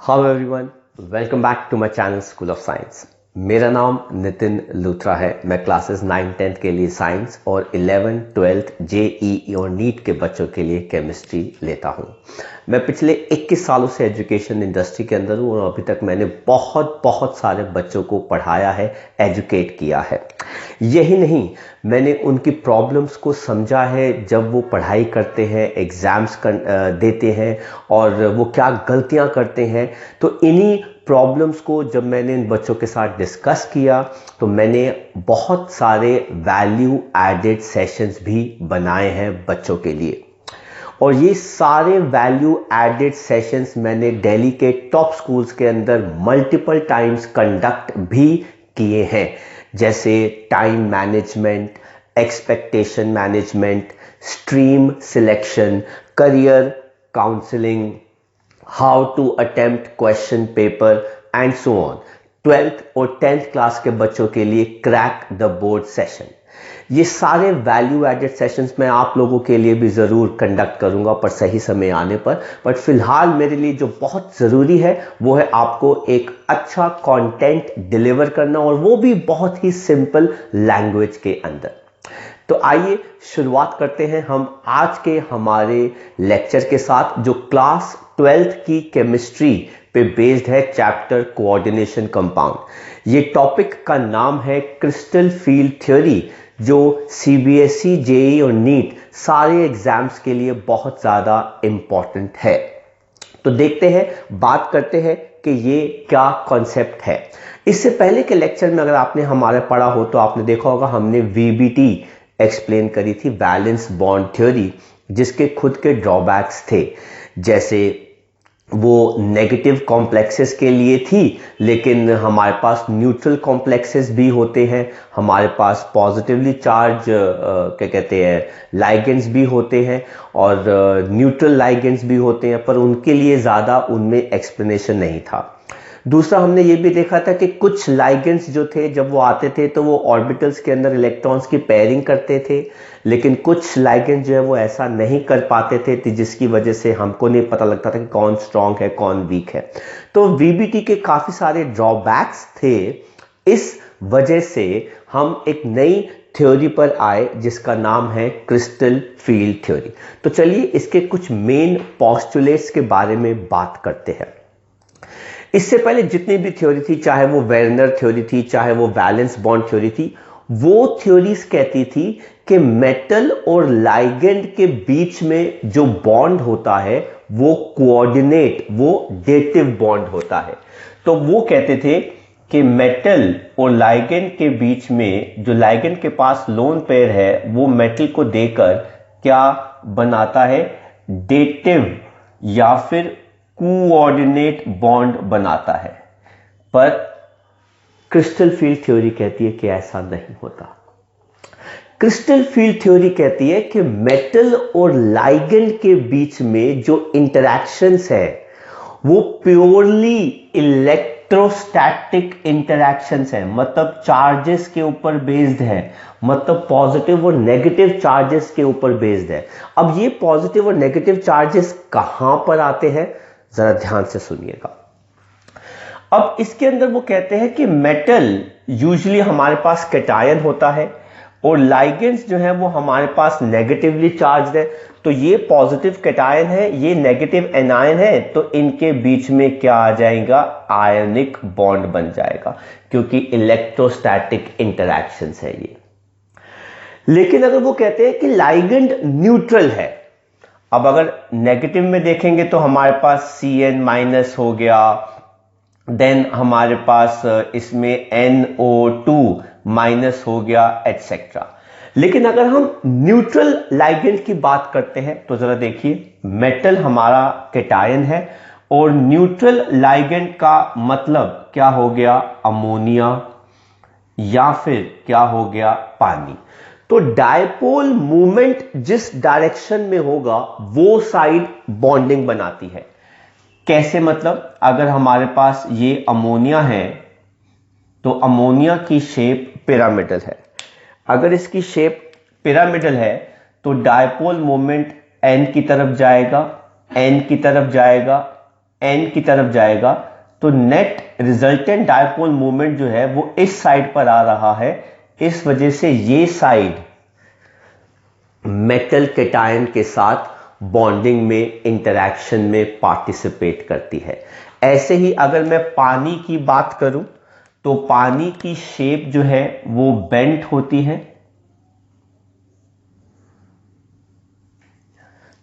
Hello everyone, welcome back to my channel school of science. मेरा नाम नितिन लूथरा है। मैं क्लासेस 9-10 के लिए साइंस और 11-12 जेईई और नीट के बच्चों के लिए केमिस्ट्री लेता हूं। मैं पिछले 21 सालों से एजुकेशन इंडस्ट्री के अंदर हूं और अभी तक मैंने बहुत सारे बच्चों को पढ़ाया है, एजुकेट किया है। यही नहीं, मैंने उनकी प्रॉब्लम्स को समझा है जब वो पढ़ाई करते हैं, एग्जाम्स देते हैं और वो क्या गलतियां करते हैं। तो इन्हीं प्रॉब्लम्स को जब मैंने इन बच्चों के साथ डिस्कस किया तो मैंने बहुत सारे वैल्यू एडेड सेशंस भी बनाए हैं बच्चों के लिए। और ये सारे वैल्यू एडेड सेशंस मैंने दिल्ली के टॉप स्कूल्स के अंदर मल्टीपल टाइम्स कंडक्ट भी किए हैं, जैसे time management, expectation management, stream selection, career counselling, how to attempt question paper and so on. 12th और 10th क्लास के बच्चों के लिए क्रैक द बोर्ड सेशन। ये सारे वैल्यू एडेड सेशंस मैं आप लोगों के लिए भी जरूर कंडक्ट करूंगा पर सही समय आने पर। बट फिलहाल मेरे लिए जो बहुत जरूरी है वो है आपको एक अच्छा कंटेंट डिलीवर करना, और वो भी बहुत ही सिंपल लैंग्वेज के अंदर। तो आइए शुरुआत करते हैं हम आज के हमारे लेक्चर के साथ, जो क्लास 12th की केमिस्ट्री पे बेस्ड है, चैप्टर कोऑर्डिनेशन कंपाउंड। ये टॉपिक का नाम है क्रिस्टल फील्ड थ्योरी, जो सीबीएसई, जेईई और नीट सारे एग्जाम्स के लिए बहुत ज्यादा इंपॉर्टेंट है। तो देखते हैं, बात करते हैं कि ये क्या कॉन्सेप्ट है। इससे पहले के लेक्चर में अगर आपने हमारे पढ़ा हो तो आपने देखा होगा हमने वीबीटी एक्सप्लेन करी थी, वैलेंस बॉन्ड थ्योरी, जिसके खुद के ड्रॉबैक्स थे। जैसे वो नेगेटिव कॉम्प्लेक्सेस के लिए थी, लेकिन हमारे पास न्यूट्रल कॉम्प्लेक्सेस भी होते हैं, हमारे पास पॉजिटिवली चार्ज क्या कहते हैं लाइगेंड्स भी होते हैं और न्यूट्रल लाइगेंड्स भी होते हैं, पर उनके लिए ज़्यादा उनमें एक्सप्लेनेशन नहीं था। दूसरा, हमने ये भी देखा था कि कुछ लाइगेंड्स जो थे जब वो आते थे तो वो ऑर्बिटल्स के अंदर इलेक्ट्रॉन्स की पेयरिंग करते थे, लेकिन कुछ लाइगेंड जो है वो ऐसा नहीं कर पाते थे, जिसकी वजह से हमको नहीं पता लगता था कि कौन स्ट्रांग है कौन वीक है। तो वीबीटी के काफी सारे ड्रॉबैक्स थे। इस वजह से हम एक नई थ्योरी पर आए जिसका नाम है क्रिस्टल फील्ड थ्योरी। तो चलिए इसके कुछ मेन पोस्टुलेट्स के बारे में बात करते हैं। इससे पहले जितनी भी थ्योरी थी, चाहे वो वेर्नर थ्योरी थी, चाहे वो वैलेंस बॉन्ड थ्योरी थी, वो थ्योरीज कहती थी कि मेटल और लाइगेंड के बीच में जो बॉन्ड होता है वो कोऑर्डिनेट, वो डेटिव बॉन्ड होता है। तो वो कहते थे कि मेटल और लाइगेंड के बीच में, जो लाइगेंड के पास लोन पेयर है, वो मेटल को देकर क्या बनाता है, डेटिव या फिर कोऑर्डिनेट बॉन्ड बनाता है। पर क्रिस्टल फील्ड थ्योरी कहती है कि ऐसा नहीं होता। क्रिस्टल फील्ड थ्योरी कहती है कि मेटल और लाइगेंड के बीच में जो इंटरैक्शंस है वो प्योरली इलेक्ट्रोस्टैटिक इंटरैक्शंस है, मतलब चार्जेस के ऊपर बेस्ड है, मतलब पॉजिटिव और नेगेटिव चार्जेस के ऊपर बेस्ड है। अब ये पॉजिटिव और नेगेटिव चार्जेस कहां पर आते हैं, जरा ध्यान से सुनिएगा। अब इसके अंदर वो कहते हैं कि मेटल यूजुअली हमारे पास कैटायन होता है और लाइगेंड्स जो है वो हमारे पास नेगेटिवली चार्ज्ड है। तो ये पॉजिटिव कैटायन है, ये नेगेटिव एनायन है, तो इनके बीच में क्या आ जाएगा, आयनिक बॉन्ड बन जाएगा, क्योंकि इलेक्ट्रोस्टैटिक इंटरैक्शंस है ये। लेकिन अगर वो कहते हैं कि लाइगेंड न्यूट्रल है, अब अगर नेगेटिव में देखेंगे तो हमारे पास Cn- हो गया, देन हमारे पास इसमें NO2- हो गया, एटसेट्रा। लेकिन अगर हम न्यूट्रल लाइगेंड की बात करते हैं तो जरा देखिए, मेटल हमारा कैटायन है और न्यूट्रल लाइगेंड का मतलब क्या हो गया, अमोनिया या फिर क्या हो गया, पानी। तो डायपोल मूवमेंट जिस डायरेक्शन में होगा वो साइड बॉन्डिंग बनाती है। कैसे, मतलब अगर हमारे पास ये अमोनिया है तो अमोनिया की शेप पिरामिडल है। अगर इसकी शेप पिरामिडल है तो डायपोल मोमेंट n की तरफ जाएगा, n की तरफ जाएगा, n की तरफ जाएगा तो नेट रिजल्टेंट डायपोल मोमेंट जो है वो इस साइड पर आ रहा है। इस वजह से ये साइड मेटल कैटायन के साथ बॉन्डिंग में, इंटरैक्शन में पार्टिसिपेट करती है। ऐसे ही अगर मैं पानी की बात करूं तो पानी की शेप जो है वो बेंट होती है।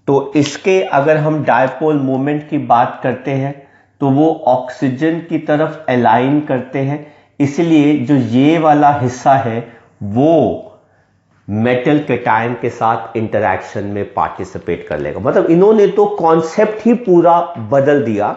तो इसके अगर हम डायपोल मोमेंट की बात करते हैं तो वो ऑक्सीजन की तरफ अलाइन करते हैं, इसलिए जो ये वाला हिस्सा है वो मेटल कैटायन के साथ इंटरैक्शन में पार्टिसिपेट कर लेगा। मतलब इन्होंने तो कॉन्सेप्ट ही पूरा बदल दिया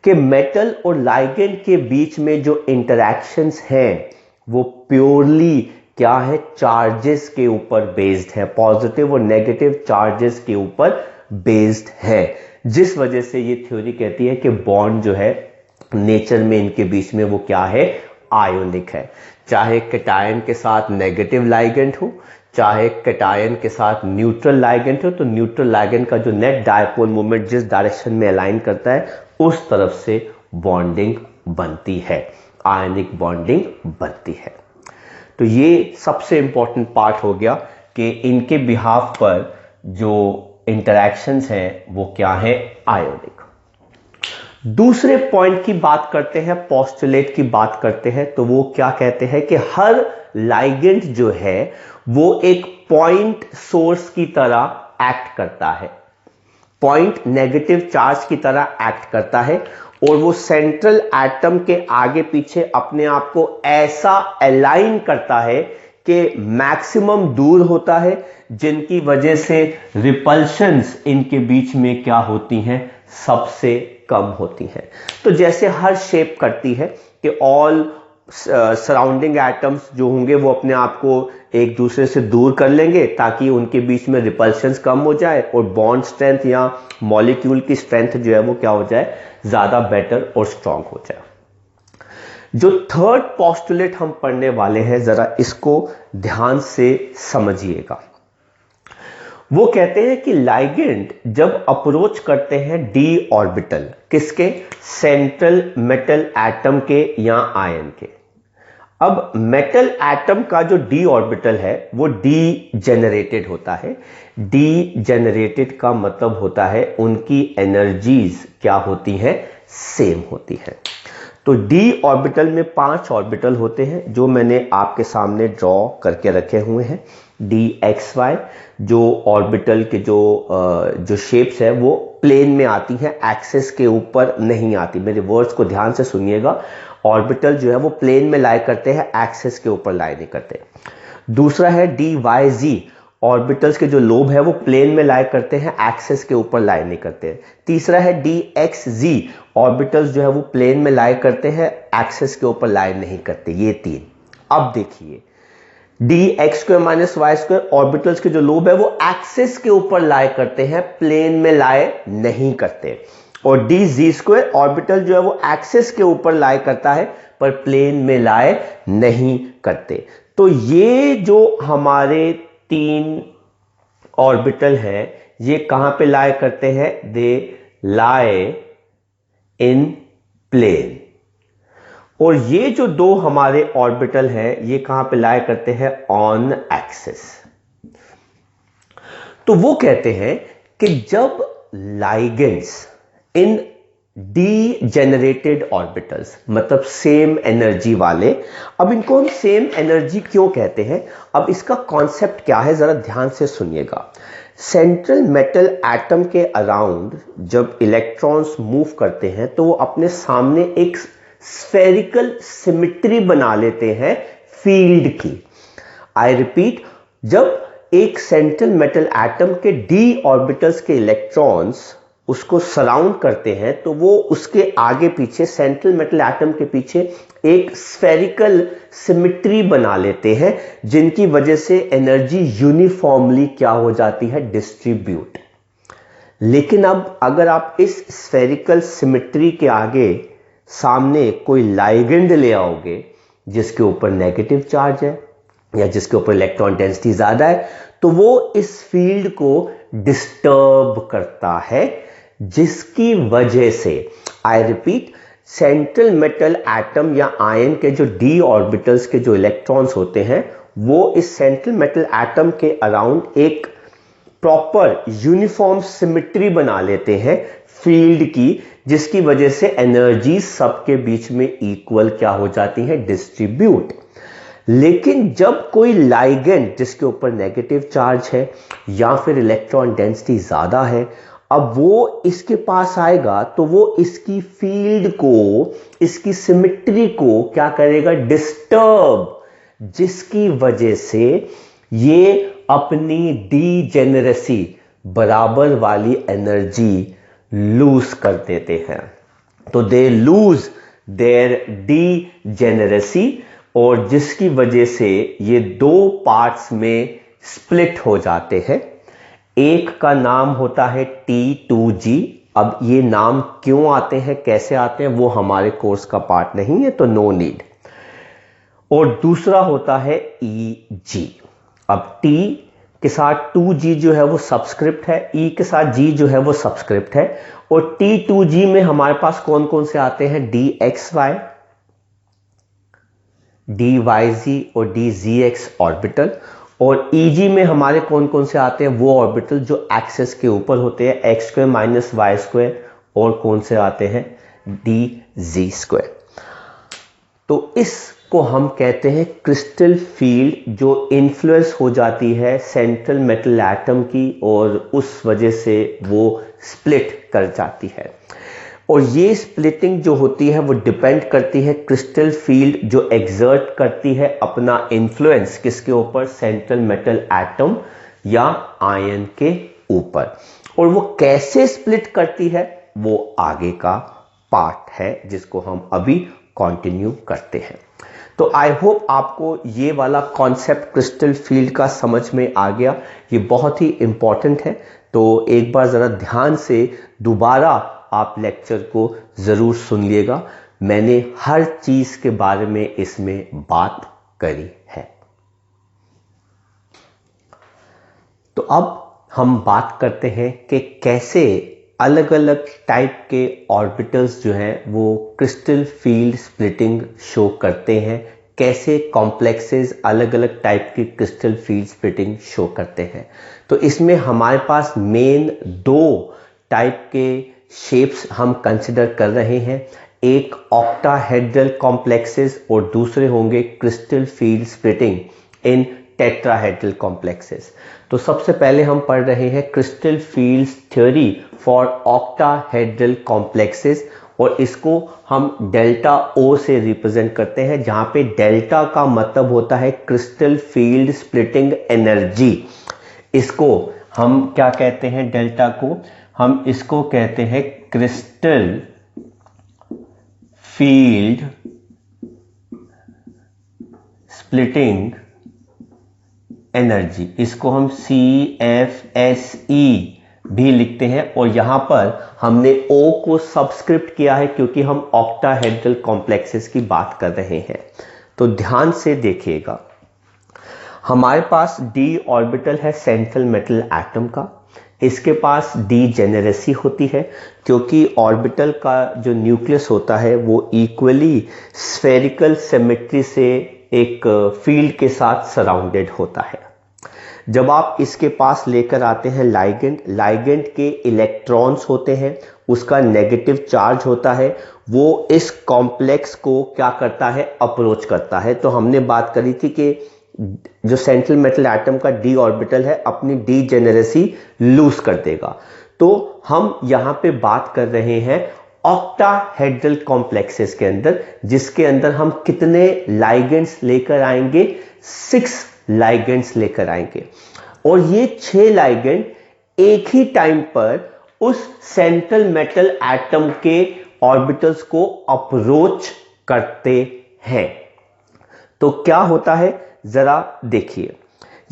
कि मेटल और लाइगेंड के बीच में जो इंटरैक्शंस हैं वो प्योरली क्या है, चार्जेस के ऊपर बेस्ड है, पॉजिटिव और नेगेटिव चार्जेस के ऊपर बेस्ड है। जिस वजह से ये थ्योरी कहती है कि बॉन्ड जो है नेचर में इनके बीच में वो क्या है, आयोनिक है। चाहे कैटायन के साथ नेगेटिव लाइगेंड हो, चाहे कैटायन के साथ न्यूट्रल लाइगेंड हो, तो न्यूट्रल लाइगेंड का जो नेट डायपोल मोमेंट जिस डायरेक्शन में अलाइन करता है उस तरफ से बॉन्डिंग बनती है, आयनिक बॉन्डिंग बनती है। तो ये सबसे इंपॉर्टेंट पार्ट हो गया कि इनके बिहाफ पर जो इंटरैक्शंस हैं वो क्या है, आयोनिक। दूसरे पॉइंट की बात करते हैं, पोस्टुलेट की बात करते हैं, तो वो क्या कहते हैं कि हर लाइगेंड जो है वो एक पॉइंट सोर्स की तरह एक्ट करता है, पॉइंट नेगेटिव चार्ज की तरह एक्ट करता है, और वो सेंट्रल एटम के आगे पीछे अपने आप को ऐसा अलाइन करता है कि मैक्सिमम दूर होता है, जिनकी वजह से रिपल्शंस इनके बीच में क्या होती हैं, सबसे कम होती हैं। तो जैसे हर शेप करती है कि ऑल सराउंडिंग एटम्स जो होंगे वो अपने आप को एक दूसरे से दूर कर लेंगे ताकि उनके बीच में रिपल्शंस कम हो जाए और बॉन्ड स्ट्रेंथ या मॉलिक्यूल की स्ट्रेंथ जो है वो क्या हो जाए, ज्यादा बेटर और स्ट्रांग हो जाए। जो थर्ड पोस्टुलेट हम पढ़ने वाले हैं, जरा इसको ध्यान से समझिएगा। वो कहते हैं कि लाइगेंड जब अप्रोच करते हैं डी ऑर्बिटल, किसके, सेंट्रल मेटल एटम के या आयन के। अब मेटल एटम का जो डी ऑर्बिटल है वो डी जेनरेटेड होता है। डी जेनरेटेड का मतलब होता है उनकी एनर्जीज क्या होती हैं, सेम होती है। तो डी ऑर्बिटल में 5 ऑर्बिटल होते हैं जो मैंने आपके सामने ड्रॉ करके रखे हुए हैं। डी एक्स वाई जो ऑर्बिटल के जो शेप्स है वो प्लेन में आती हैं, एक्सिस के ऊपर नहीं आती। मेरे वर्ड्स को ध्यान से सुनिएगा, ऑर्बिटल जो है वो प्लेन में लाई करते हैं, एक्सिस के ऊपर लाई नहीं करते। दूसरा है डी वाई जी, ऑर्बिटल्स के जो लोब है वो प्लेन में लाई करते हैं, एक्सिस के ऊपर लाई नहीं करते। तीसरा है डी एक्स जी, ऑर्बिटल्स जो है वो प्लेन में लाई करते हैं, एक्सिस के ऊपर लाई नहीं करते। ये 3। अब देखिए d x square minus y square, orbitals के जो लोब है वो एक्सिस के ऊपर लाई करते हैं, प्लेन में लाई नहीं करते। और डी जी स्क्वायर, ऑर्बिटल जो है वो एक्सिस के ऊपर लाई करता है पर प्लेन में लाई नहीं करते। तो ये जो हमारे 3 ऑर्बिटल है ये कहां पे लाई करते हैं, दे लाई इन प्लेन। और ये जो 2 हमारे ऑर्बिटल हैं ये कहां पे लाई करते हैं, ऑन एक्सिस। तो वो कहते हैं कि जब लाइगेंड्स इन डी जेनरेटेड ऑर्बिटल्स, मतलब सेम एनर्जी वाले, अब इनको हम सेम एनर्जी क्यों कहते हैं, अब इसका कॉन्सेप्ट क्या है जरा ध्यान से सुनिएगा। सेंट्रल मेटल एटम के अराउंड जब इलेक्ट्रॉन्स मूव करते हैं तो वो अपने सामने एक स्फेरिकल सिमेट्री बना लेते हैं फील्ड की। आई रिपीट, जब एक सेंट्रल मेटल एटम के डी ऑर्बिटल्स के इलेक्ट्रॉन्स उसको सराउंड करते हैं तो वो उसके आगे पीछे, सेंट्रल मेटल एटम के पीछे एक स्फेरिकल सिमेट्री बना लेते हैं, जिनकी वजह से एनर्जी यूनिफॉर्मली क्या हो जाती है, डिस्ट्रीब्यूट। लेकिन अब अगर आप इस स्फेरिकल सिमेट्री के आगे सामने कोई लाइगेंड ले आओगे जिसके ऊपर नेगेटिव चार्ज है या जिसके ऊपर इलेक्ट्रॉन डेंसिटी ज्यादा है, तो वो इस फील्ड को डिस्टर्ब करता है, जिसकी वजह से I repeat, central metal atom या आयन के जो d ऑर्बिटल्स के जो इलेक्ट्रॉन्स होते हैं वो इस सेंट्रल मेटल एटम के अराउंड एक प्रॉपर यूनिफॉर्म सिमेट्री बना लेते हैं फील्ड की, जिसकी वजह से एनर्जी सबके बीच में इक्वल क्या हो जाती है, डिस्ट्रीब्यूट। लेकिन जब कोई लाइगेंड जिसके ऊपर नेगेटिव चार्ज है या फिर इलेक्ट्रॉन डेंसिटी ज्यादा है, अब वो इसके पास आएगा तो वो इसकी फील्ड को, इसकी सिमेट्री को क्या करेगा, डिस्टर्ब, जिसकी वजह से ये अपनी डीजेनरेसी, बराबर वाली एनर्जी लूज कर देते हैं। तो दे लूज देयर डीजेनरेसी, और जिसकी वजह से ये दो पार्ट्स में स्प्लिट हो जाते हैं। एक का नाम होता है T2G। अब ये नाम क्यों आते हैं, कैसे आते हैं, वो हमारे कोर्स का पार्ट नहीं है, तो नो नीड। और दूसरा होता है EG। अब T के साथ 2G जो है वो सबस्क्रिप्ट है, E के साथ G जो है वो सबस्क्रिप्ट है, और T2G में हमारे पास कौन कौन से आते हैं, DXY, DYZ और DZX ऑर्बिटल। और EG में हमारे कौन कौन से आते हैं, वो ऑर्बिटल जो एक्सिस के ऊपर होते हैं, x² - y², और कौन से आते हैं, DZ²। तो इसको हम कहते हैं क्रिस्टल फील्ड, जो इन्फ्लुएंस हो जाती है सेंट्रल मेटल एटम की, और उस वजह से वो स्प्लिट कर जाती है। और ये स्प्लिटिंग जो होती है वो डिपेंड करती है क्रिस्टल फील्ड जो एग्जर्ट करती है अपना इन्फ्लुएंस किसके ऊपर, सेंट्रल मेटल एटम या आयन के ऊपर। और वो कैसे स्प्लिट करती है वो आगे का पार्ट है, जिसको हम अभी कंटिन्यू करते हैं। तो आई होप आपको ये वाला कॉन्सेप्ट क्रिस्टल फील्ड का समझ में आ गया। ये बहुत ही इंपॉर्टेंट है, तो एक बार जरा ध्यान से दोबारा आप लेक्चर को जरूर सुन लिएगा। मैंने हर चीज के बारे में इसमें बात करी है। तो अब हम बात करते हैं कि कैसे अलग अलग टाइप के ऑर्बिटल्स जो हैं वो क्रिस्टल फील्ड स्प्लिटिंग शो करते हैं, कैसे कॉम्प्लेक्सेस अलग अलग टाइप की क्रिस्टल फील्ड स्प्लिटिंग शो करते हैं। तो इसमें हमारे पास मेन दो टाइप के शेप्स हम कंसिडर कर रहे हैं, एक ऑक्टाहेड्रल कॉम्प्लेक्सेस और दूसरे होंगे क्रिस्टल फील्ड स्प्लिटिंग इन टेट्राहेड्रल कॉम्प्लेक्सेस। तो सबसे पहले हम पढ़ रहे हैं crystal field theory for octahedral complexes, और इसको हम डेल्टा O से रिप्रेजेंट करते हैं, जहां पे डेल्टा का मतलब होता है क्रिस्टल फील्ड स्प्लिटिंग एनर्जी। इसको हम क्या कहते हैं, डेल्टा को हम इसको कहते हैं क्रिस्टल फील्ड स्प्लिटिंग एनर्जी, इसको हम CFSE भी लिखते हैं। और यहां पर हमने O को सबस्क्रिप्ट किया है क्योंकि हम ऑक्टाहेड्रल कॉम्प्लेक्सेस की बात कर रहे हैं। तो ध्यान से देखिएगा, हमारे पास d ऑर्बिटल है सेंट्रल मेटल एटम का, इसके पास डीजेनरेसी होती है क्योंकि ऑर्बिटल का जो न्यूक्लियस होता है वो इक्वली स्फेरिकल सिमेट्री से एक फील्ड के साथ सराउंडेड होता है। जब आप इसके पास लेकर आते हैं लाइगेंड, लाइगेंड के इलेक्ट्रॉन्स होते हैं, उसका नेगेटिव चार्ज होता है, वो इस कॉम्प्लेक्स को क्या करता है, अप्रोच करता है। तो हमने बात करी थी कि जो सेंट्रल मेटल एटम का d ऑर्बिटल है अपनी डीजेनरेसी लूज कर देगा। तो हम यहां पे बात कर रहे हैं ऑक्टाहेड्रल कॉम्प्लेक्सेस के अंदर, जिसके अंदर हम कितने लाइगेंड्स लेकर आएंगे, 6 लाइगेंड्स लेकर आएंगे। और ये 6 लाइगेंड एक ही टाइम पर उस सेंट्रल मेटल एटम के ऑर्बिटल्स को अप्रोच करते हैं। तो क्या होता है जरा देखिए,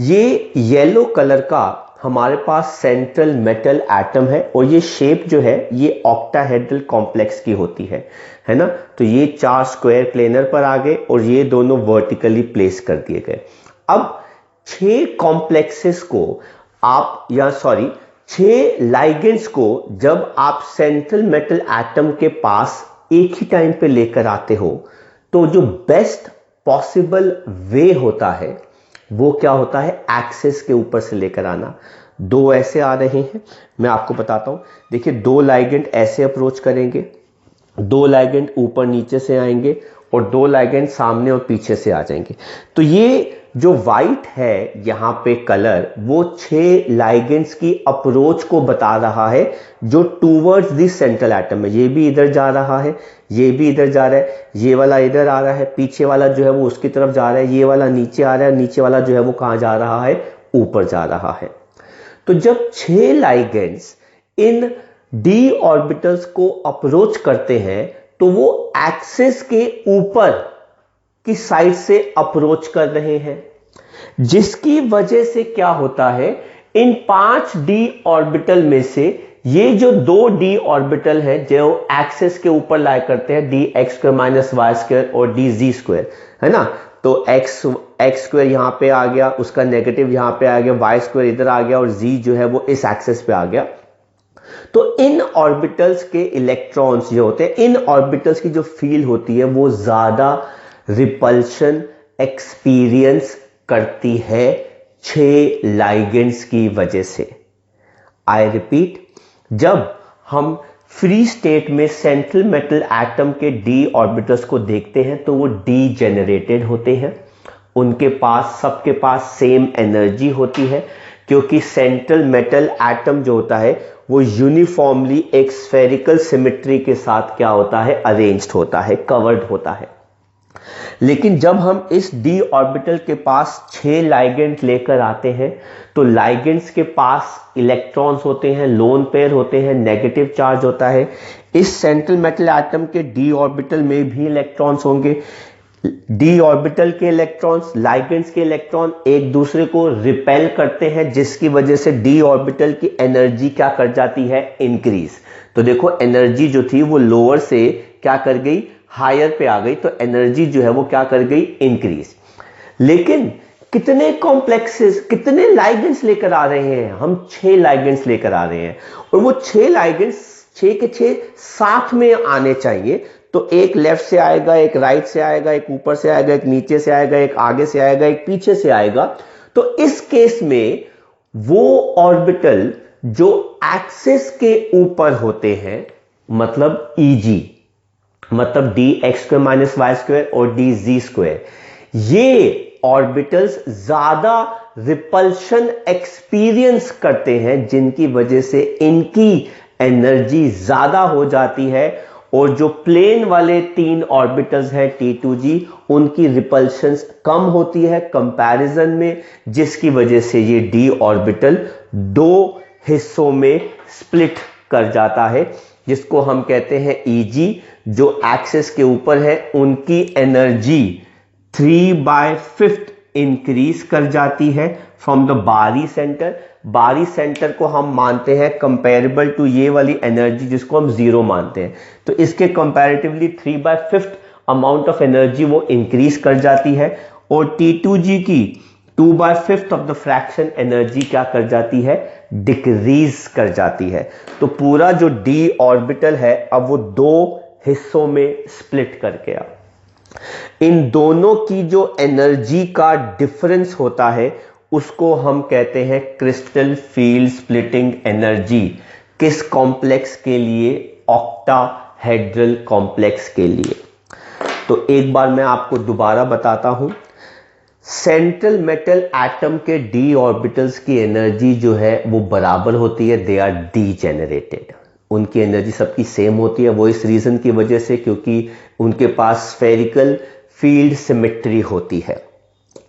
ये येलो कलर का हमारे पास सेंट्रल मेटल एटम है और ये शेप जो है ये ऑक्टाहेड्रल कॉम्प्लेक्स की होती है ना। तो ये 4 स्क्वायर प्लेनर पर आ गए और ये दोनों वर्टिकली प्लेस कर दिए गए। अब 6 कॉम्प्लेक्सेस को आप, या सॉरी 6 लाइगेंड्स को जब आप सेंट्रल मेटल एटम के पास एक ही टाइम पे लेकर आते हो तो जो बेस्ट पॉसिबल वे होता है वो क्या होता है, एक्सिस के ऊपर से लेकर आना। 2 ऐसे आ रहे हैं, मैं आपको बताता हूं। देखिए 2 लाइगेंड ऐसे अप्रोच करेंगे, 2 लाइगेंड ऊपर नीचे से आएंगे और 2 लाइगेंड सामने और पीछे से आ जाएंगे। तो ये जो व्हाइट है यहां पे कलर, वो 6 लाइगेंड्स की अप्रोच को बता रहा है जो टूवर्ड्स द सेंट्रल एटम है। ये भी इधर जा रहा है, ये भी इधर जा रहा है, ये वाला इधर आ रहा है, पीछे वाला जो है वो उसकी तरफ जा रहा है, ये वाला नीचे आ रहा है, नीचे वाला जो है वो कहां जा रहा है, ऊपर जा रहा है। तो जब 6 लाइगेंड्स इन डी ऑर्बिटल्स को अप्रोच करते हैं तो वो एक्सिस के ऊपर की साइड से अप्रोच कर रहे हैं, जिसकी वजह से क्या होता है, इन 5 डी ऑर्बिटल में से ये जो 2 डी ऑर्बिटल हैं जो एक्सिस के ऊपर लाई करते हैं, d x square minus y square और डी जी स्क्वायर, है ना। तो एक्स स्क्वायर यहां पे आ गया, उसका नेगेटिव यहां पे आ गया, वाई स्क्वायर इधर आ गया और जी जो है वो इस एक्सिस पे आ गया। तो इन ऑर्बिटल्स के इलेक्ट्रॉन्स जो होते हैं, इन ऑर्बिटल्स की जो फील्ड होती है वो ज्यादा रिपल्शन एक्सपीरियंस करती है 6 लाइगेंड्स की वजह से। आई रिपीट, जब हम फ्री स्टेट में सेंट्रल मेटल एटम के डी ऑर्बिटल्स को देखते हैं तो वो डी जेनरेटेड होते हैं, उनके पास सबके पास सेम एनर्जी होती है, क्योंकि सेंट्रल मेटल एटम जो होता है वो यूनिफॉर्मली एक स्फेरिकल सिमेट्री के साथ क्या होता है, अरेंज्ड होता है, कवर्ड होता है। लेकिन जब हम इस डी ऑर्बिटल के पास 6 लाइगेंड लेकर आते हैं तो लाइगेंड्स के पास इलेक्ट्रॉन्स होते हैं, लोन पेयर होते हैं, नेगेटिव चार्ज होता है। इस सेंट्रल मेटल एटम के डी ऑर्बिटल में भी इलेक्ट्रॉन्स होंगे। डी ऑर्बिटल के इलेक्ट्रॉन्स, लाइगेंड्स के इलेक्ट्रॉन एक दूसरे को रिपेल करते हैं, जिसकी वजह से डी ऑर्बिटल की एनर्जी क्या कर जाती है, इंक्रीज। तो देखो एनर्जी जो थी वो लोअर से क्या कर गई, हायर पे आ गई, तो एनर्जी जो है वो क्या कर गई, इंक्रीज। लेकिन कितने कॉम्प्लेक्सेस, कितने लाइगेंड्स लेकर आ रहे हैं हम, 6 लाइगेंड्स लेकर आ रहे हैं और वो 6 लाइगेंड्स 6 के 6 साथ में आने चाहिए। तो एक लेफ्ट से आएगा, एक राइट से आएगा, एक ऊपर से आएगा, एक नीचे से आएगा, एक आगे से आएगा, एक पीछे से आएगा। तो इस केस में वो ऑर्बिटल जो एक्सिस के ऊपर होते हैं, मतलब ईजी, मतलब d x square minus y square और डी जी स्क्वायर, ये ऑर्बिटल्स ज्यादा रिपल्शन एक्सपीरियंस करते हैं, जिनकी वजह से इनकी एनर्जी ज्यादा हो जाती है और जो प्लेन वाले 3 ऑर्बिटल्स हैं T2G, उनकी रिपल्शन कम होती है कंपैरिजन में, जिसकी वजह से ये डी ऑर्बिटल 2 हिस्सों में स्प्लिट कर जाता है, जिसको हम कहते हैं Eg। जो एक्सिस के ऊपर है उनकी एनर्जी 3/5 इंक्रीज कर जाती है फ्रॉम द बारी सेंटर। बारी सेंटर को हम मानते हैं कंपेरेबल टू ये वाली एनर्जी जिसको हम 0 मानते हैं, तो इसके कंपैरेटिवली 3/5 अमाउंट ऑफ एनर्जी वो इंक्रीज कर जाती है और T2G की 2/5 ऑफ द फ्रैक्शन एनर्जी क्या कर जाती है, डिक्रीज कर जाती है। तो पूरा जो डी ऑर्बिटल है अब वो 2 हिस्सों में स्प्लिट कर गया। इन दोनों की जो एनर्जी का डिफरेंस होता है उसको हम कहते हैं क्रिस्टल फील्ड स्प्लिटिंग एनर्जी। किस कॉम्प्लेक्स के लिए, ऑक्टाहेड्रल कॉम्प्लेक्स के लिए। तो एक बार मैं आपको दोबारा बताता हूं, सेंट्रल मेटल एटम के डी ऑर्बिटल्स की एनर्जी जो है वो बराबर होती है, दे आर डीजेनरेटेड। उनकी एनर्जी सबकी सेम होती है, वो इस रीजन की वजह से क्योंकि उनके पास स्फेरिकल फील्ड सिमेट्री होती है।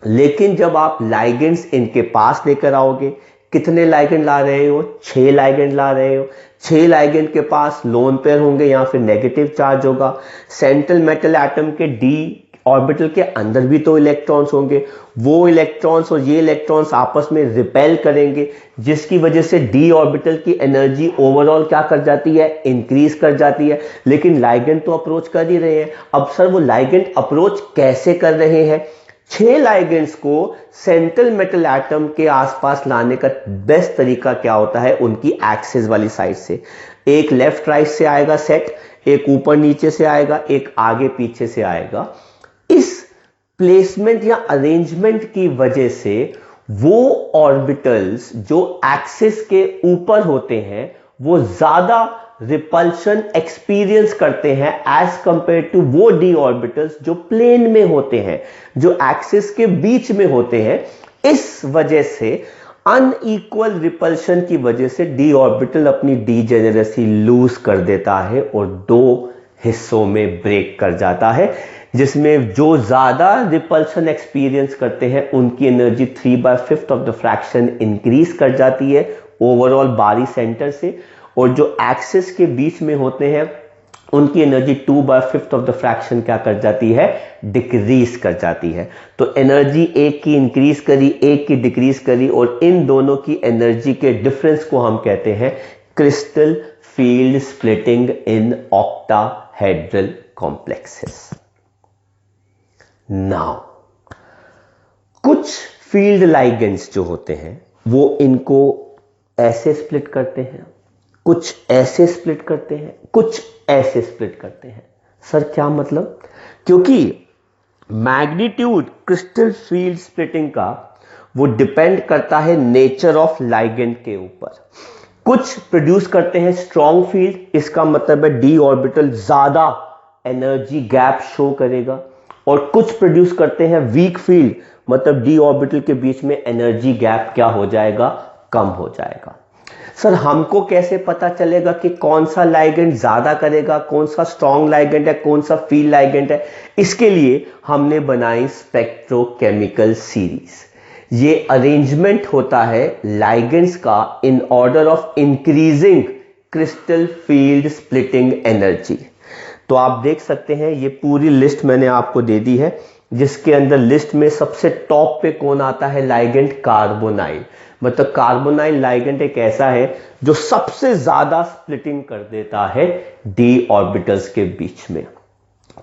लेकिन जब आप लाइगेंड्स इनके पास लेकर आओगे, कितने लाइगेंड ला रहे हो, 6 लाइगेंड ला रहे हो, 6 लाइगेंड के पास लोन पेयर होंगे या फिर नेगेटिव चार्ज होगा। सेंट्रल मेटल एटम के डी ऑर्बिटल के अंदर भी तो इलेक्ट्रॉन्स होंगे, वो इलेक्ट्रॉन्स और ये इलेक्ट्रॉन्स आपस में रिपेल करेंगे, जिसकी वजह से डी ऑर्बिटल की एनर्जी ओवरऑल क्या कर जाती है, इंक्रीज कर जाती है। लेकिन लाइगेंड तो अप्रोच कर ही रहे हैं। अब सर वो लाइगेंड अप्रोच कैसे कर रहे हैं, 6 लाइगेंड्स को सेंट्रल मेटल एटम के आसपास लाने का बेस्ट तरीका क्या होता है, उनकी एक्सिस वाली साइड से। एक लेफ्ट राइट से आएगा सेट, एक ऊपर नीचे से आएगा, एक आगे पीछे से आएगा। इस प्लेसमेंट या अरेंजमेंट की वजह से वो ऑर्बिटल्स जो एक्सिस के ऊपर होते हैं वो ज्यादा रिपल्शन एक्सपीरियंस करते हैं एज कंपेयर टू वो डी ऑर्बिटल्स जो प्लेन में होते हैं, जो एक्सिस के बीच में होते हैं। इस वजह से अनइक्वल रिपल्शन की वजह से डी ऑर्बिटल अपनी डीजेनेरेसी लूज कर देता है और 2 हिस्सों में ब्रेक कर जाता है, जिसमें जो ज्यादा रिपल्शन एक्सपीरियंस करते हैं उनकी energy 3/5 of the fraction increase कर जाती है ओवरऑल बारी सेंटर से, और जो एक्सिस के बीच में होते हैं उनकी एनर्जी 2/5 ऑफ द फ्रैक्शन क्या कर जाती है, डिक्रीज कर जाती है। तो एनर्जी एक की इंक्रीज करी, एक की डिक्रीज करी, और इन दोनों की एनर्जी के डिफरेंस को हम कहते हैं crystal field splitting in octahedral complexes. Now कुछ फील्ड लाइगेंड्स जो होते हैं वो इनको ऐसे स्प्लिट करते हैं, कुछ ऐसे स्प्लिट करते हैं, कुछ ऐसे स्प्लिट करते हैं। सर क्या मतलब? क्योंकि मैग्नीट्यूड क्रिस्टल फील्ड स्प्लिटिंग का वो डिपेंड करता है नेचर ऑफ लाइगेंड के ऊपर। कुछ प्रोड्यूस करते हैं स्ट्रॉन्ग फील्ड, इसका मतलब है डी ऑर्बिटल ज्यादा एनर्जी गैप शो करेगा, और कुछ प्रोड्यूस करते हैं वीक फील्ड, मतलब डी ऑर्बिटल के बीच में एनर्जी गैप क्या हो जाएगा, कम हो जाएगा। सर हमको कैसे पता चलेगा कि कौन सा लाइगेंड ज्यादा करेगा, कौन सा स्ट्रॉन्ग लाइगेंड है, कौन सा फील्ड लाइगेंड है? इसके लिए हमने बनाई स्पेक्ट्रोकेमिकल सीरीज। ये अरेंजमेंट होता है लाइगेंड्स का in order of increasing crystal field splitting energy. तो आप देख सकते हैं ये पूरी लिस्ट मैंने आपको दे दी है, जिसके अंदर लिस्ट में सबसे टॉप पे कौन आता है, लाइगेंड कार्बोनाइल। मतलब कार्बोनाइल लाइगेंड एक ऐसा है जो सबसे ज्यादा स्प्लिटिंग कर देता है डी ऑर्बिटल्स के बीच में।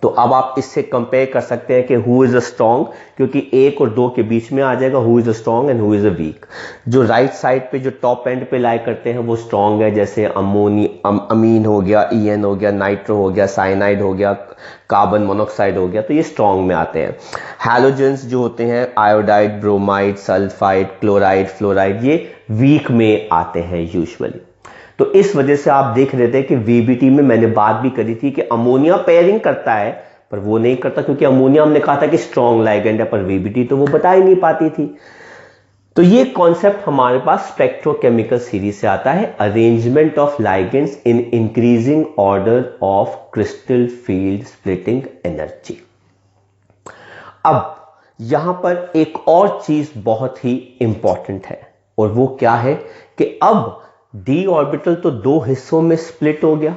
तो अब आप इससे कंपेयर कर सकते हैं कि हु इज अ स्ट्रॉन्ग, क्योंकि 1 और 2 के बीच में आ जाएगा who is a strong and who is a weak. जो राइट साइड पे जो टॉप एंड पे लाई करते हैं वो स्ट्रॉन्ग है, जैसे अमीन हो गया, ईएन हो गया, नाइट्रो हो गया, साइनाइड हो गया, कार्बन मोनोक्साइड हो गया, तो ये स्ट्रॉन्ग में आते हैं। हैलोजेंस जो होते हैं iodide, bromide, sulphide, chloride, fluoride, ये वीक में आते हैं यूजुअली। तो इस वजह से आप देख रहे थे कि वीबीटी में मैंने बात भी करी थी कि अमोनिया पेयरिंग करता है, पर वो नहीं करता क्योंकि अमोनिया हमने कहा था कि स्ट्रॉन्ग लाइगेंड है, पर वीबीटी तो वो बता ही नहीं पाती थी। तो ये कॉन्सेप्ट हमारे पास स्पेक्ट्रोकेमिकल सीरीज से आता है, arrangement of ligands in increasing order of crystal field splitting energy. अब यहां पर एक और चीज बहुत ही इंपॉर्टेंट है, और वो क्या है कि अब डी ऑर्बिटल तो 2 हिस्सों में स्प्लिट हो गया,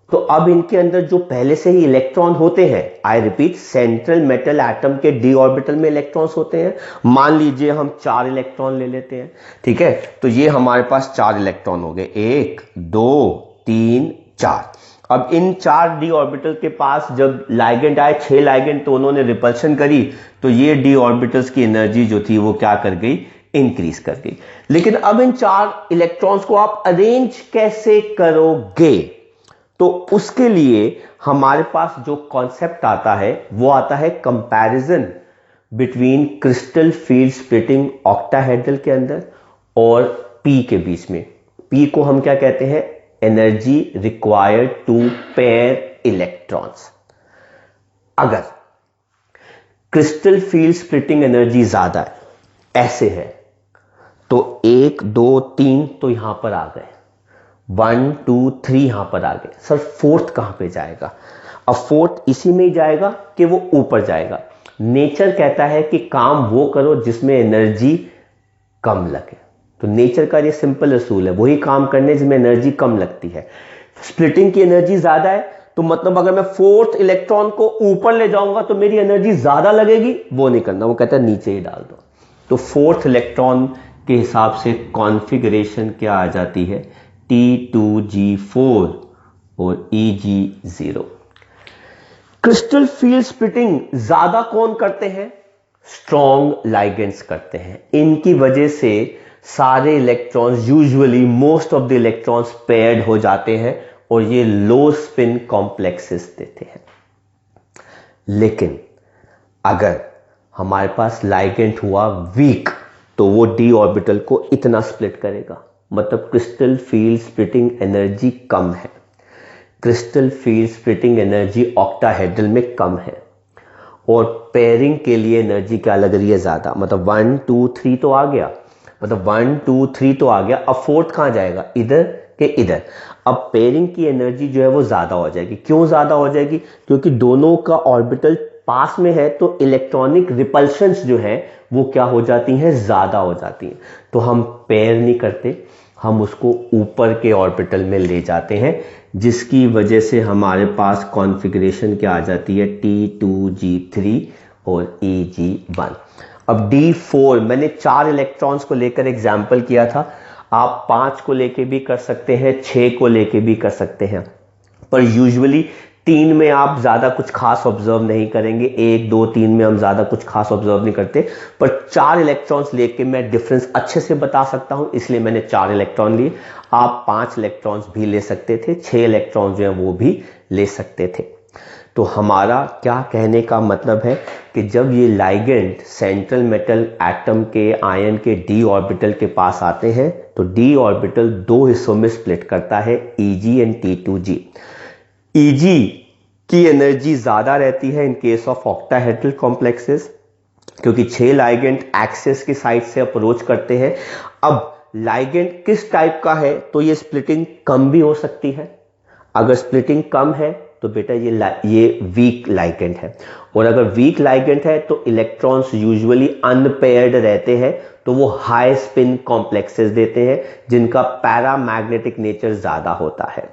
तो अब इनके अंदर जो पहले से ही इलेक्ट्रॉन होते हैं, I repeat, central metal atom के डी ऑर्बिटल में इलेक्ट्रॉन्स होते हैं। मान लीजिए हम 4 इलेक्ट्रॉन ले लेते हैं, ठीक है, तो ये हमारे पास 4 इलेक्ट्रॉन हो गए, 1 2 3 4। अब इन 4 डी ऑर्बिटल के पास जब लाइगेंड आए, 6 लाइगेंड, तो उन्होंने रिपल्शन करी, तो ये डी ऑर्बिटल्स की एनर्जी जो थी वो क्या कर गई, इंक्रीज कर गई। लेकिन अब इन 4 इलेक्ट्रॉन्स को आप अरेंज कैसे करोगे? तो उसके लिए हमारे पास जो कॉन्सेप्ट आता है वो आता है comparison between crystal field splitting octahedral के अंदर और पी के बीच में। पी को हम क्या कहते हैं, energy required to pair electrons. अगर क्रिस्टल फील्ड स्प्लिटिंग एनर्जी ज्यादा है, ऐसे है, तो 1 2 3 तो यहां पर आ गए, 1 2 3 यहां पर आ गए। सर फोर्थ कहां पे जाएगा? अब फोर्थ इसी में ही जाएगा कि वो ऊपर जाएगा। नेचर कहता है कि काम वो करो जिसमें एनर्जी कम लगे, तो नेचर का ये सिंपल असूल है, वही काम करने जिसमें एनर्जी कम लगती है। स्प्लिटिंग की एनर्जी ज्यादा है, तो मतलब अगर मैं फोर्थ इलेक्ट्रॉन को ऊपर ले जाऊंगा तो मेरी एनर्जी ज्यादा लगेगी, वो नहीं करना, वो कहता है नीचे ही डाल दो। तो फोर्थ इलेक्ट्रॉन के हिसाब से कॉन्फ़िगरेशन क्या आ जाती है, T2G4 और EG0। क्रिस्टल फील्ड स्प्लिटिंग ज्यादा कौन करते हैं? स्ट्रॉन्ग लाइगेंड्स करते हैं। इनकी वजह से सारे electrons, usually most of the electrons paired हो जाते हैं और ये लो स्पिन कॉम्प्लेक्सेस देते हैं। लेकिन अगर हमारे पास लाइगेंड हुआ वीक तो वो डी ऑर्बिटल को इतना स्प्लिट करेगा, मतलब क्रिस्टल फील्ड स्प्लिटिंग एनर्जी कम है। Crystal field splitting energy octahedral में कम है और पेयरिंग के लिए एनर्जी क्या लग रही है ज्यादा, मतलब 1 2 3 तो आ गया, मतलब 1 2 3 तो आ गया, अब फोर्थ कहां जाएगा, इधर के इधर। अब पेयरिंग की एनर्जी जो है वो ज्यादा हो जाएगी। क्यों ज्यादा हो जाएगी? क्योंकि दोनों का ऑर्बिटल पास में है तो इलेक्ट्रॉनिक रिपल्शंस जो है वो क्या हो जाती हैं, ज्यादा हो जाती हैं। तो हम पेयर नहीं करते, हम उसको ऊपर के ऑर्बिटल में ले जाते हैं, जिसकी वजह से हमारे पास कॉन्फ़िगरेशन क्या आ जाती है, T2G3 और EG1। अब D4 मैंने 4 इलेक्ट्रॉन्स को लेकर एग्जाम्पल किया था, आप 5 को लेके भी कर सकते हैं, 6 को लेके भी कर सकते हैं, पर यूजुअली 3 में आप ज्यादा कुछ खास ऑब्जर्व नहीं करेंगे, 1 2 3 में हम ज्यादा कुछ खास ऑब्जर्व नहीं करते, पर 4 इलेक्ट्रॉन्स लेके मैं डिफरेंस अच्छे से बता सकता हूं, इसलिए मैंने 4 इलेक्ट्रॉन लिए। आप 5 इलेक्ट्रॉन्स भी ले सकते थे, 6 इलेक्ट्रॉन्स जो है वो भी ले सकते थे। तो हमारा क्या कहने का मतलब है कि जब ये लाइगेंड सेंट्रल मेटल एटम के आयन के डी ऑर्बिटल के पास आते हैं तो डी ऑर्बिटल 2 हिस्सों में स्प्लिट करता है, Eg एंड T2G। Eg की एनर्जी ज्यादा रहती है in case of octahedral complexes, क्योंकि 6 लाइगेंड एक्सिस की साइड से अप्रोच करते हैं। अब लाइगेंड किस टाइप का है तो ये स्प्लिटिंग कम भी हो सकती है। अगर स्प्लिटिंग कम है तो बेटा ये वीक लाइगेंड है, और अगर वीक लाइगेंड है तो इलेक्ट्रॉन्स यूजुअली अनपेयर्ड रहते हैं, तो वो हाई स्पिन कॉम्प्लेक्सेस देते हैं जिनका पैरामैग्नेटिक नेचर ज्यादा होता है।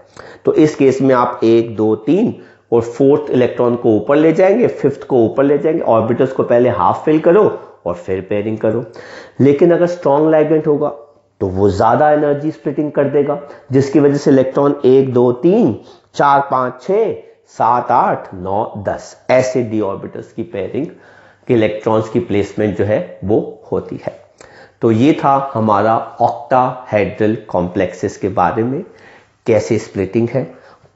तो इस केस में आप 1 2 3 और फोर्थ इलेक्ट्रॉन को ऊपर ले जाएंगे, फिफ्थ को ऊपर ले जाएंगे, ऑर्बिटल्स को पहले हाफ फिल करो और फिर पेयरिंग करो। लेकिन अगर स्ट्रॉन्ग लाइगेंड होगा तो वो ज्यादा एनर्जी स्प्लिटिंग कर देगा, जिसकी वजह से इलेक्ट्रॉन 1 2 3 4 5 6 7 8 9 10 ऐसे डी ऑर्बिटल्स की पेयरिंग के इलेक्ट्रॉन्स की प्लेसमेंट जो है वो होती है। तो ये था हमारा ऑक्टाहेड्रल कॉम्प्लेक्सेस के बारे में, कैसे स्प्लिटिंग है,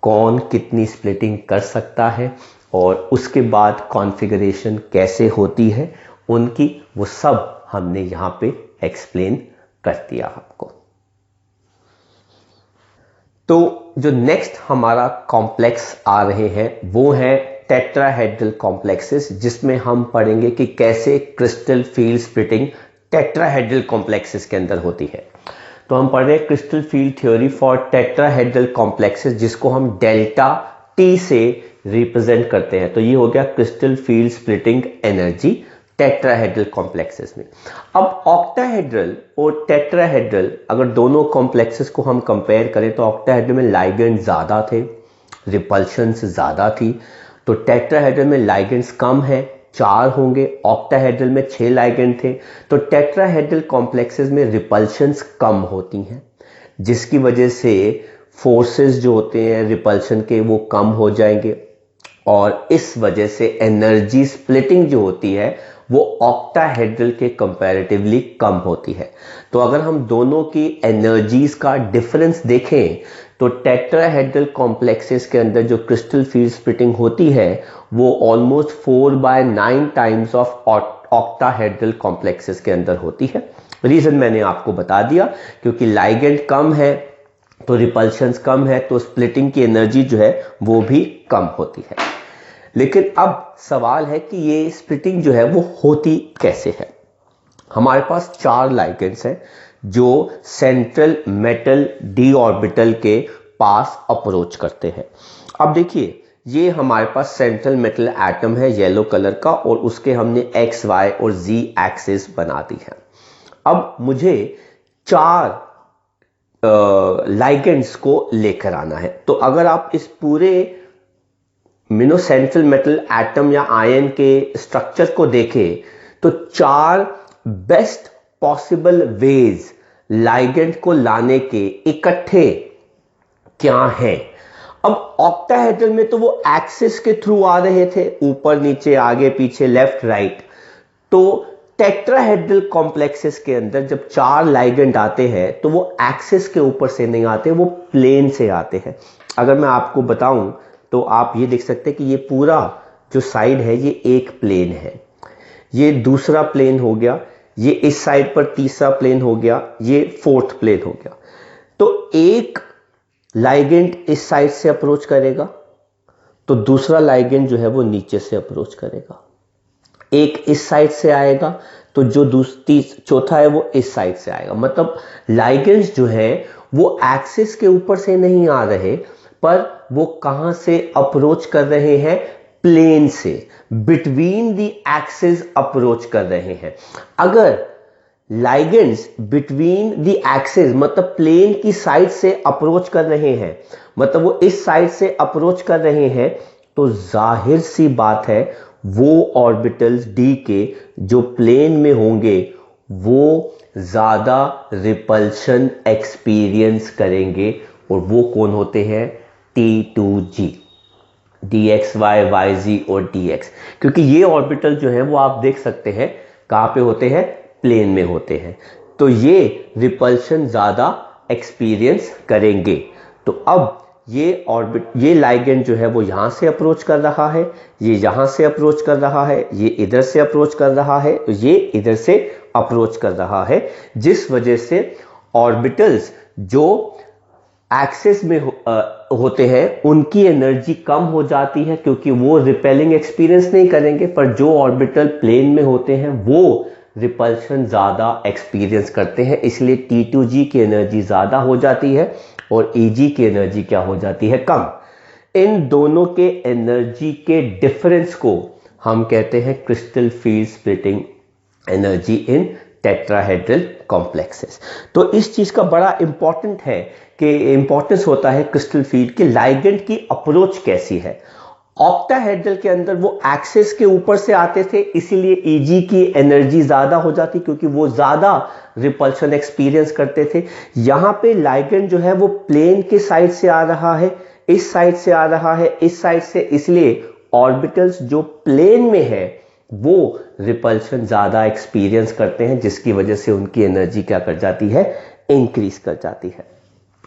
कौन कितनी स्प्लिटिंग कर सकता है, और उसके बाद कॉन्फ़िगरेशन कैसे होती है उनकी, वो सब हमने यहां पे एक्सप्लेन कर दिया आपको। तो जो नेक्स्ट हमारा कॉम्प्लेक्स आ रहे हैं वो है टेट्राहेड्रल कॉम्प्लेक्सेस, जिसमें हम पढ़ेंगे कि कैसे crystal field splitting tetrahedral complexes के अंदर होती है। तो हम पढ़ रहे हैं crystal field theory for tetrahedral complexes, जिसको हम डेल्टा टी से रिप्रेजेंट करते हैं। तो ये हो गया crystal field splitting energy tetrahedral complexes में। अब ऑक्टाहेड्रल और टेट्राहेड्रल अगर दोनों कॉम्प्लेक्सेस को हम कंपेयर करें तो ऑक्टाहेड्रल में लाइगेंड ज्यादा थे, रिपल्शंस ज्यादा थी, तो टेट्राहेड्रल में लाइगेंड्स कम है, 4 होंगे, ऑक्टाहेड्रल में 6 लाइगेंड थे। तो टेट्राहेड्रल कॉम्प्लेक्सेस में रिपल्शंस कम होती हैं, जिसकी वजह से फोर्सेस जो होते हैं रिपल्शन के वो कम हो जाएंगे, और इस वजह से एनर्जी स्प्लिटिंग जो होती है वो ऑक्टाहेड्रल के कंपैरेटिवली कम होती है। तो अगर हम दोनों की एनर्जीज का डिफरेंस देखें तो टेट्राहेड्रल कॉम्प्लेक्सेस के अंदर जो क्रिस्टल फील्ड स्प्लिटिंग होती है वो almost 4/9 times of octahedral complexes के अंदर होती है। रीजन मैंने आपको बता दिया, क्योंकि लाइगेंड कम है तो रिपल्शंस कम है, तो स्प्लिटिंग की एनर्जी जो है वो भी कम होती है। लेकिन अब सवाल है कि ये स्प्लिटिंग जो है वो होती कैसे है। हमारे पास 4 लाइगेंड्स हैं जो सेंट्रल मेटल डी ऑर्बिटल के पास अप्रोच करते हैं। अब देखिए, ये हमारे पास सेंट्रल मेटल एटम है येलो कलर का, और उसके हमने एक्स वाई और जी एक्सिस बना दी है। अब मुझे 4 लाइगेंड्स को लेकर आना है। तो अगर आप इस पूरे सेंट्रल मेटल एटम या आयन के स्ट्रक्चर को देखें तो 4 बेस्ट पॉसिबल वेज लाइगेंड को लाने के इकट्ठे क्या हैं। अब ऑक्टाहेड्रल में तो वो एक्सिस के थ्रू आ रहे थे, ऊपर नीचे आगे पीछे लेफ्ट राइट, तो टेट्राहेड्रल कॉम्प्लेक्सेस के अंदर जब 4 लाइगेंड आते हैं तो वो एक्सिस के ऊपर से नहीं आते, वो प्लेन से आते हैं। अगर मैं आपको बताऊं तो आप ये देख सकते हैं कि ये पूरा जो साइड है ये एक प्लेन है, ये दूसरा प्लेन हो गया, ये इस साइड पर तीसरा प्लेन हो गया, ये फोर्थ प्लेन हो गया। तो एक लाइगेंड इस साइड से अप्रोच करेगा तो दूसरा लाइगेंड जो है वो नीचे से अप्रोच करेगा, एक इस साइड से आएगा तो जो चौथा है वो इस साइड से आएगा। मतलब लाइगेंड्स जो है वो एक्सिस के ऊपर से नहीं आ रहे, पर वो कहां से अप्रोच कर रहे हैं, प्लेन से, बिटवीन द एक्सिस अप्रोच कर रहे हैं। अगर लाइगेंड्स बिटवीन द एक्सिस मतलब प्लेन की साइड से अप्रोच कर रहे हैं, मतलब वो इस साइड से अप्रोच कर रहे हैं, तो जाहिर सी बात है वो ऑर्बिटल्स डी के जो प्लेन में होंगे वो ज्यादा रिपल्शन एक्सपीरियंस करेंगे, और वो कौन होते हैं, T2G, dxy, yz और dx। क्योंकि ये ऑर्बिटल जो है वो आप देख सकते हैं कहां पे होते हैं, प्लेन में होते हैं, तो ये रिपल्शन ज्यादा एक्सपीरियंस करेंगे। तो अब ये लाइगेंड जो है वो यहां से अप्रोच कर रहा है, ये यहां से अप्रोच कर रहा है, ये इधर से अप्रोच कर रहा है, तो ये इधर से अप्रोच कर रहा है, जिस वजह से ऑर्बिटल्स जो एक्सिस में होते हैं उनकी एनर्जी कम हो जाती है, क्योंकि वो रिपेलिंग एक्सपीरियंस नहीं करेंगे, पर जो ऑर्बिटल प्लेन में होते हैं वो रिपल्शन ज्यादा एक्सपीरियंस करते हैं, इसलिए T2G की एनर्जी ज्यादा हो जाती है और Eg की एनर्जी क्या हो जाती है, कम। इन दोनों के एनर्जी के डिफरेंस को हम कहते हैं crystal field splitting energy in tetrahedral complexes. तो इस चीज का बड़ा इंपॉर्टेंट है कि इंपॉर्टेंस होता है क्रिस्टल फील्ड के लाइगेंड की अप्रोच कैसी है। ऑक्टाहेड्रल के अंदर वो एक्सिस के ऊपर से आते थे, इसीलिए Eg की एनर्जी ज्यादा हो जाती, क्योंकि वो ज्यादा रिपल्शन एक्सपीरियंस करते थे। यहां पे लाइगेंड जो है वो प्लेन के साइड से आ रहा है, इस साइड से आ रहा है, इस साइड से, इसलिए ऑर्बिटल्स जो प्लेन में है वो रिपल्शन ज्यादा एक्सपीरियंस करते हैं, जिसकी वजह से उनकी एनर्जी क्या कर जाती है, इंक्रीज कर जाती है।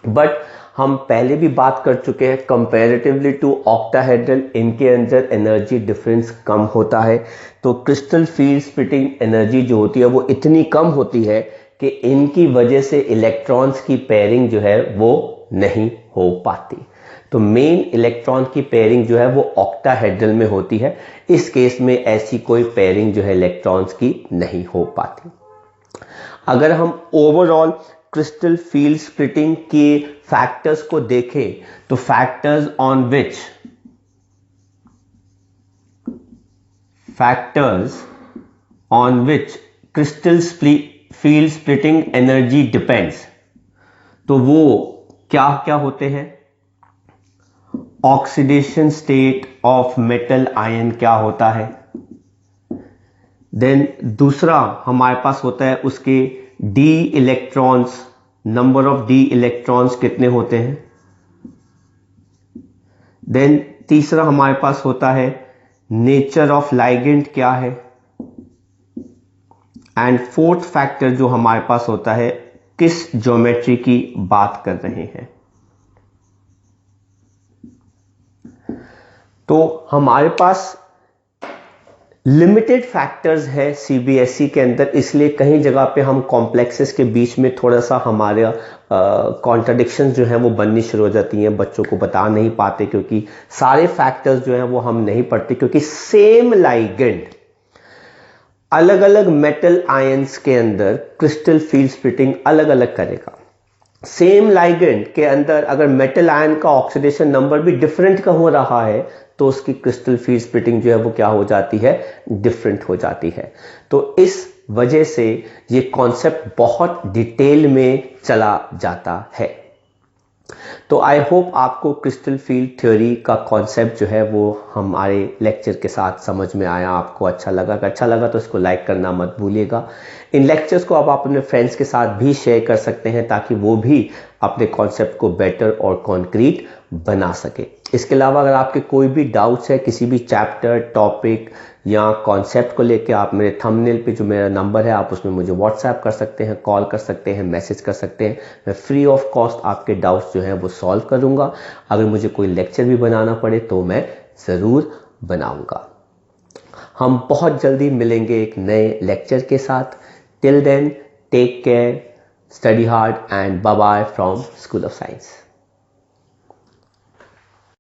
बट हम पहले भी बात कर चुके हैं, कंपैरेटिवली टू ऑक्टाहेड्रल इनके अंदर एनर्जी डिफरेंस कम होता है, तो क्रिस्टल फील्ड स्प्लिटिंग एनर्जी जो होती है वो इतनी कम होती है कि इनकी वजह से इलेक्ट्रॉन्स की पेयरिंग जो है वो नहीं हो पाती। तो मेन इलेक्ट्रॉन की पेयरिंग जो है वो ऑक्टाहेड्रल में होती है, इस केस में ऐसी कोई पेयरिंग जो है इलेक्ट्रॉन्स की नहीं हो पाती। अगर हम ओवरऑल क्रिस्टल फील्ड स्प्लिटिंग के फैक्टर्स को देखें तो factors on which crystal field splitting energy depends, तो वो क्या क्या होते हैं, oxidation state of metal ion क्या होता है, देन दूसरा हमारे पास होता है उसके D electrons, number of D electrons कितने होते हैं, देन तीसरा हमारे पास होता है नेचर ऑफ लाइगेंड क्या है, एंड फोर्थ फैक्टर जो हमारे पास होता है किस ज्योमेट्री की बात कर रहे हैं। तो हमारे पास लिमिटेड फैक्टर्स है सीबीएसई के अंदर, इसलिए कहीं जगह पे हम कॉम्प्लेक्सेस के बीच में थोड़ा सा हमारे कॉन्ट्राडिक्शन जो है वो बननी शुरू हो जाती हैं, बच्चों को बता नहीं पाते, क्योंकि सारे फैक्टर्स जो हैं वो हम नहीं पढ़ते, क्योंकि सेम लाइगेंड अलग अलग मेटल आयंस के अंदर क्रिस्टल फील्ड स्प्लिटिंग अलग अलग करेगा। सेम लाइगेंड के अंदर अगर मेटल आयन का ऑक्सीडेशन नंबर भी डिफरेंट का हो रहा है तो उसकी क्रिस्टल फील्ड स्प्लिटिंग जो है वो क्या हो जाती है, डिफरेंट हो जाती है। तो इस वजह से ये कॉन्सेप्ट बहुत डिटेल में चला जाता है। तो आई होप आपको क्रिस्टल फील्ड थ्योरी का कॉन्सेप्ट जो है वो हमारे लेक्चर के साथ समझ में आया, आपको अच्छा लगा। अगर अच्छा लगा तो इसको लाइक करना मत भूलिएगा। इन लेक्चर्स को आप अपने फ्रेंड्स के साथ भी शेयर कर सकते हैं ताकि वो भी अपने कॉन्सेप्ट को बेटर और कॉन्क्रीट बना सके। इसके अलावा अगर आपके कोई भी डाउट्स है किसी भी चैप्टर, टॉपिक या कॉन्सेप्ट को लेके, आप मेरे थंबनेल पे जो मेरा नंबर है आप उसमें मुझे व्हाट्सएप कर सकते हैं, कॉल कर सकते हैं, मैसेज कर सकते हैं। मैं फ्री ऑफ कॉस्ट आपके डाउट्स जो हैं वो सॉल्व करूंगा। अगर मुझे कोई लेक्चर भी बनाना पड़े तो मैं ज़रूर बनाऊंगा। हम बहुत जल्दी मिलेंगे एक नए लेक्चर के साथ। Till then, take care, study hard and bye bye from school of science.